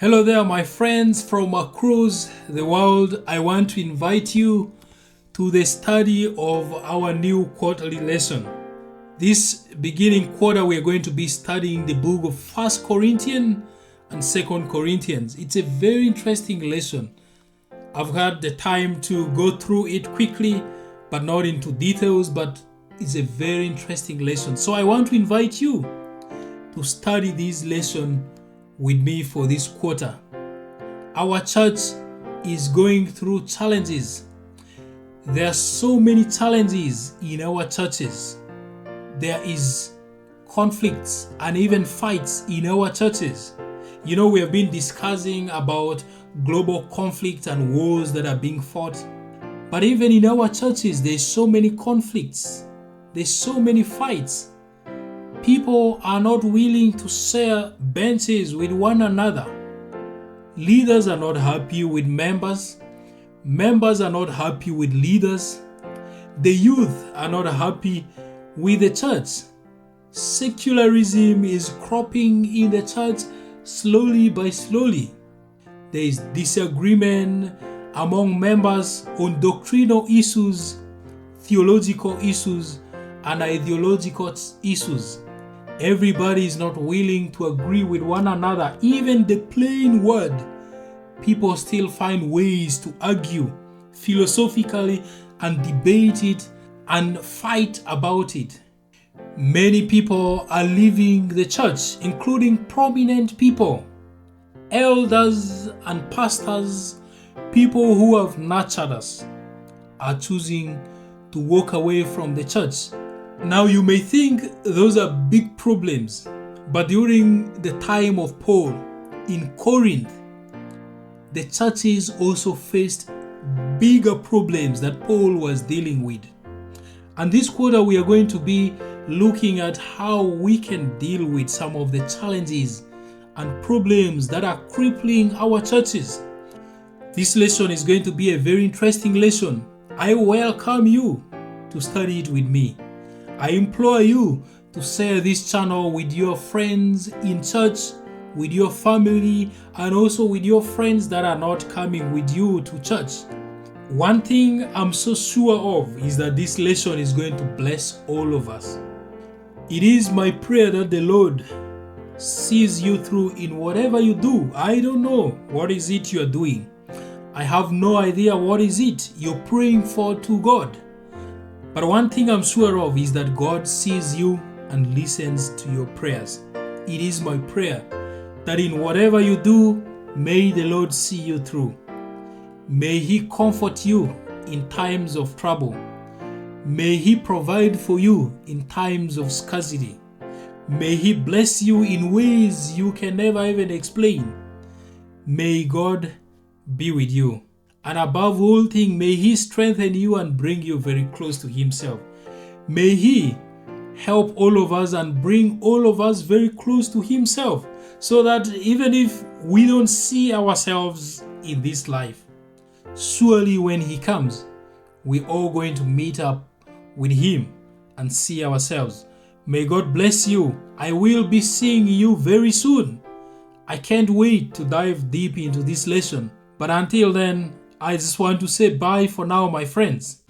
Hello there, my friends from across the world. I want to invite you to the study of our new quarterly lesson. This beginning quarter, we are going to be studying the book of 1 Corinthians and 2 Corinthians. It's a very interesting lesson. I've had the time to go through it quickly, but not into details, but it's a very interesting lesson. So I want to invite you to study this lesson with me for this quarter. Our church is going through challenges. There are so many challenges in our churches. There is conflicts and even fights in our churches. You know, we have been discussing about global conflict and wars that are being fought. But even in our churches, there's so many conflicts. There's so many fights. People are not willing to share benches with one another. Leaders are not happy with members. Members are not happy with leaders. The youth are not happy with the church. Secularism is cropping in the church slowly by slowly. There is disagreement among members on doctrinal issues, theological issues, and ideological issues. Everybody is not willing to agree with one another. Even the plain word, people still find ways to argue philosophically and debate it and fight about it. Many people are leaving the church, including prominent people, elders and pastors, people who have nurtured us, are choosing to walk away from the church. Now you may think those are big problems, but during the time of Paul in Corinth, the churches also faced bigger problems that Paul was dealing with. And this quarter we are going to be looking at how we can deal with some of the challenges and problems that are crippling our churches. This lesson is going to be a very interesting lesson. I welcome you to study it with me. I implore you to share this channel with your friends in church, with your family, and also with your friends that are not coming with you to church. One thing I'm so sure of is that this lesson is going to bless all of us. It is my prayer that the Lord sees you through in whatever you do. I don't know what is it you're doing. I have no idea what is it you're praying for to God. But one thing I'm sure of is that God sees you and listens to your prayers. It is my prayer that in whatever you do, may the Lord see you through. May He comfort you in times of trouble. May He provide for you in times of scarcity. May He bless you in ways you can never even explain. May God be with you. And above all things, may He strengthen you and bring you very close to Himself. May He help all of us and bring all of us very close to Himself, so that even if we don't see ourselves in this life, surely when He comes, we're all going to meet up with Him and see ourselves. May God bless you. I will be seeing you very soon. I can't wait to dive deep into this lesson. But until then, I just want to say bye for now, my friends.